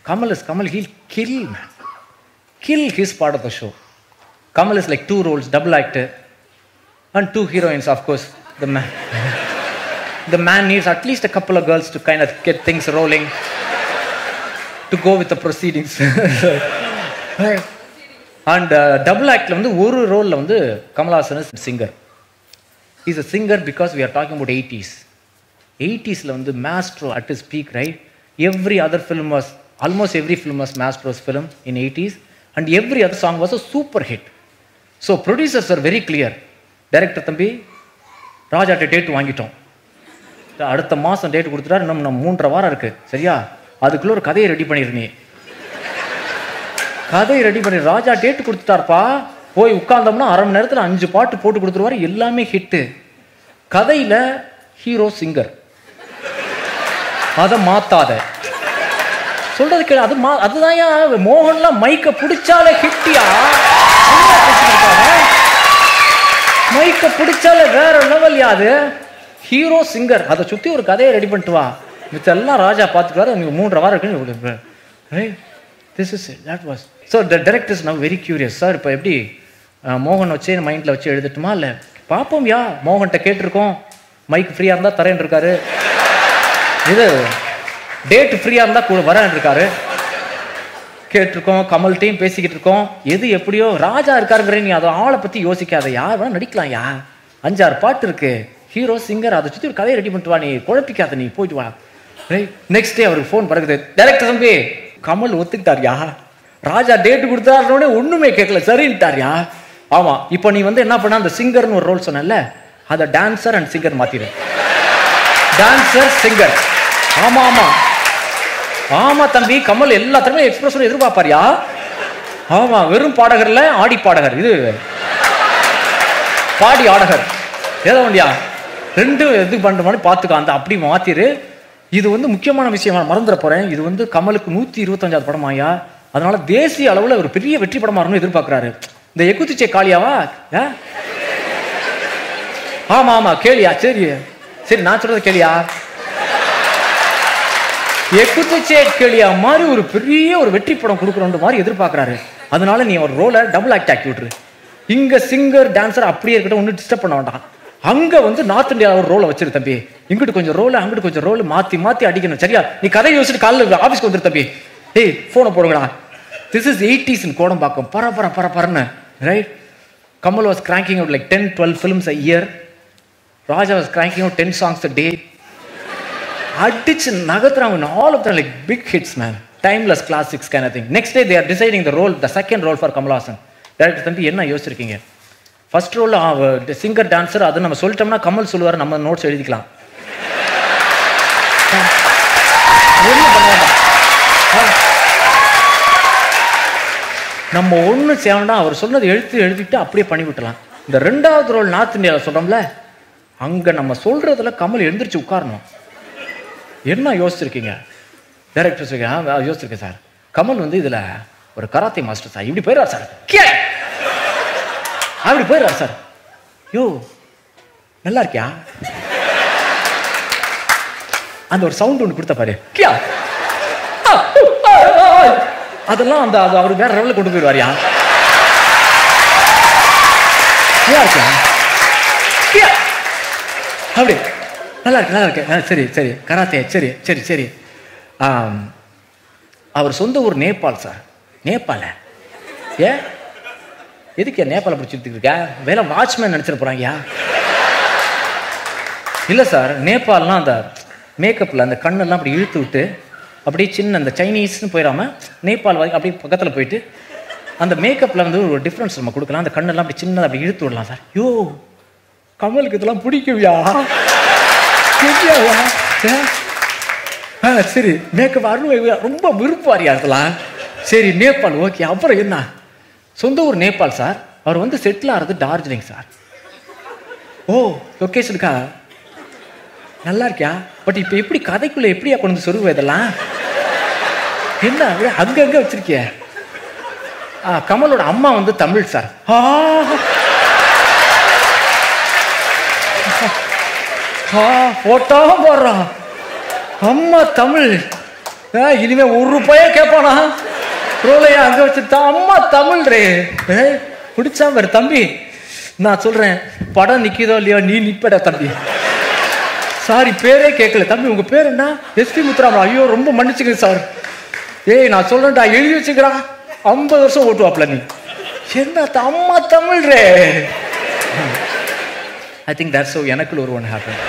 Kamal, he'll kill, man. Kill his part of the show. Kamal is like 2 roles, double actor, and 2 heroines, of course. The man needs at least a couple of girls to kind of get things rolling, to go with the proceedings. And double act la vandu oru role la vandu Kamal Haasan is singer. He's a singer because we are talking about 80s. 80s la vandu Maestro at his peak, right? Almost every film was Maestro's film in 80s, and every other song was a super hit. So producers are very clear. Director தம்பி ராஜாட்ட date வாங்கிட்டோம், அடுத்த மாதம் date கொடுத்துட்டா, இன்னும் 3.5 வாரம் இருக்கு, சரியா? அதுக்குள்ள ஒரு கதையை ரெடி பண்ணிருந்தீங்க. கதையை ரெடி பண்ணி ராஜா டேட் கொடுத்துட்டார்ப்பா, போய் உட்கார்ந்தோம்னா 1/2 மணி நேரத்தில் 5 பாட்டு போட்டு கொடுத்துருவாரு, எல்லாமே ஹிட்டு. கதையில் ஹீரோ சிங்கர், அதை மாத்தாத. சொல்றது கேளு, அதுதான் மோகன்லாம் மைக்க பிடிச்சாலே ஹிட்டியா, மைக்க பிடிச்சாலே வேற லெவல். யாது ஹீரோ சிங்கர், அதை சுற்றி ஒரு கதையை ரெடி பண்ணிட்டு வா, மிச்செல்லாம் ராஜா பார்த்துக்குவாரு. நீங்க 3.5 வாரம் இருக்குன்னு. This is it. That was. So the director is now very curious. Sir, இப்போ எப்படி மோகன் வச்சு மைண்டில் வச்சு எழுதட்டுமா இல்லை பார்ப்போம்? யா மோகன்கிட்ட கேட்டிருக்கோம், மைக் ஃப்ரீயாக இருந்தால் தரேன் இருக்காரு, இது டேட் ஃப்ரீயாக இருந்தால் கூட வரேன் இருக்காரு. கேட்டிருக்கோம், கமல்கிட்டையும் பேசிக்கிட்டு இருக்கோம். எது எப்படியோ ராஜா இருக்காருங்கிற, நீ அதை ஆளை பற்றி யோசிக்காத, யார் வேணா நடிக்கலாம். 5-6 பாட்டு இருக்கு, ஹீரோ சிங்கர், அதை சுற்றி ஒரு கதையை ரெடி பண்ணிட்டு வா, நீ குழப்பிக்காத, நீ போயிட்டு வா. நெக்ஸ்ட் டே அவருக்கு ஃபோன் பறக்குது, டைரக்டர் தம்பி கமல் ஒத்துக்கிட்டார்யா, ராஜா டேட்டு கொடுத்தாருனே ஒண்ணுமே கேட்கல, சரின்ட்டார்யா. ஆமா, இப்போ நீ வந்து என்ன பண்ண, அந்த சிங்கர்னு ஒரு ரோல் சொன்னல, அதை டான்சர் அண்ட் சிங்கர் மாத்திரு. Dancer singer. ஆமா ஆமா ஆமா தம்பி, கமல் எல்லாத்துக்குமே எக்ஸ்பிரஷன் எதிர்பார்ப்பாரியா. ஆமா, வெறும் பாடகர்ல ஆடி பாடகர், இது பாடி ஆடகர், ஏதோ ஒண்டியா 2 இது பண்ற மாதிரி பார்த்துக்கோ, அந்த அப்படி மாத்திரு. இது வந்து முக்கியமான விஷயம், மறந்துட போறேன். இது வந்து கமலுக்கு 125வது படமாயா, அதனால தேசிய அளவில் ஒரு பெரிய வெற்றி படமா இருக்கும்னு எதிர்பார்க்கிறாரு. இந்த எக்குத்திச்சே காளியாவா? ஆமா ஆமா கேளியா, சரி சரி நான் சொல்றத கேளியா. எக்குத்திச்சே கேளியா மாதிரி ஒரு பெரிய ஒரு வெற்றி படம் கொடுக்குற மாதிரி எதிர்பார்க்கிறாரு. அதனால நீ ஒரு ரோலை டபுள் ஆக்ட் ஆக்கி விட்டுரு. இங்க சிங்கர் டான்சர் அப்படியே இருக்கட்டும், ஒன்னும் டிஸ்டர்ப் பண்ண வேண்டாம். அங்க வந்து நார்த் இந்தியா ஒரு ரோலை வச்சிரு தம்பி, இங்கிட்டு கொஞ்சம் ரோல் அங்கிட்டு கொஞ்சம் ரோல் மாத்தி மாத்தி அடிக்கணும், சரியா? நீ கதை யோசிச்சுட்டு காலையில் ஆஃபீஸ்க்கு வந்துரு தம்பி. ஏய் போனை போடுங்கடா. This is 80s in Kodambakkam, பரன்னு, right? Kamal was cranking out like 10-12 films a year. Raja was cranking out 10 songs a day. அடிச்சு நகர்த்துறாங்க, all of them like big hits, man, timeless classics kind of thing. Next day they are deciding the second role for Kamal Haasan. Director தம்பி என்ன யோசிச்சிருக்கீங்க? First role singer dancer, அது நம்ம சொல்லிட்டோம்னா கமல் சொல்லுவார், நம்ம notes எழுதிக்கலாம். நம்ம ஒன்று செய்யணும்னா அவர் சொன்னது எழுதிட்டு அப்படியே பண்ணி விட்டுலாம். இந்த 2வது ரோல் நார்த் இந்தியாவில் சொல்கிறோம்ல, அங்கே நம்ம சொல்றதுல கமல் எழுந்திரிச்சு உட்காரணும். என்ன யோசிச்சிருக்கீங்க? டைரக்டர் யோசிச்சிருக்கேன் சார், கமல் வந்து இதில் ஒரு கராத்தே மாஸ்டர் சார், இப்படி போயிடுவார் சார், அப்படி போயிடுவார் சார். யோ நல்லா இருக்கியா, அந்த ஒரு சவுண்ட் ஒன்று கொடுத்த பாரு, கியா அதெல்லாம் அந்த அவர் வேற லெவலில் கொண்டு போயிடுவாரியா. அப்படி நல்லா இருக்கு, சரி சரி கராத்தே, சரி சரி சரி. அவர் சொந்த ஊர் நேபாள் சார். நேபாள எதுக்கு நேபாள பிடிச்சிட்டு இருக்க? வேலை வாட்ச்மேன் நினைச்சிட போறாங்கயா? இல்லை சார், நேபாளெலாம் அந்த மேக்கப்பில் அந்த கண்ணெல்லாம் அப்படி இழுத்து விட்டு அப்படியே சின்ன அந்த சைனீஸ்னு போயிடாம நேபாள் வரைக்கும் அப்படியே பக்கத்தில் போயிட்டு அந்த மேக்கப்பில் வந்து ஒரு டிஃப்ரென்ஸ் நம்ம கொடுக்கலாம். அந்த கண்ணெல்லாம் அப்படி சின்னதாக அப்படி இழுத்து விடலாம் சார். யோ கமலுக்கு இதெல்லாம் பிடிக்குவியா? சரி, மேக்கப் ரொம்ப விருப்பாரியா இருக்கலாம். சரி நேபாள் ஓகே. அப்புறம் என்ன, சொந்த ஊர் நேபாள் சார். அவர் வந்து செட்டில் ஆகிறது டார்ஜிலிங் சார். ஓ லொக்கேஷனுக்கா? நல்லா இருக்கியா? பட் இப்போ எப்படி கதைக்குள்ள எப்படியா கொண்டு வந்து சொருவ இதெல்லாம்? என்ன அங்கங்க வச்சிருக்கிய? கமலோட அம்மா வந்து தமிழ் சார். போட்டோ போடுறான், அம்மா தமிழ். இனிமே ₹1 கேட்பானா ரோலையா அங்க வச்சுட்டா அம்மா தமிழ் ரே பிடிச்சா பாரு தம்பி. நான் சொல்றேன் படம் நிக்குதோ இல்லையோ நீ நிப்பட தம்பி. சாரி பேரே கேட்கல தம்பி, உங்க பேர் என்ன? எஸ்பி முத்துராமன். ஐயோ ரொம்ப மன்னிச்சுங்க சார். நான் சொல்றேன்டா எழுதி வச்சுக்கிறா 50 வருஷம் ஓட்டுவாப்ல நீ. என்ன அம்மா தமிழ் ரே. I think that's how எனக்குள்ள ஒரு ஒன்று ஹேப்பன்.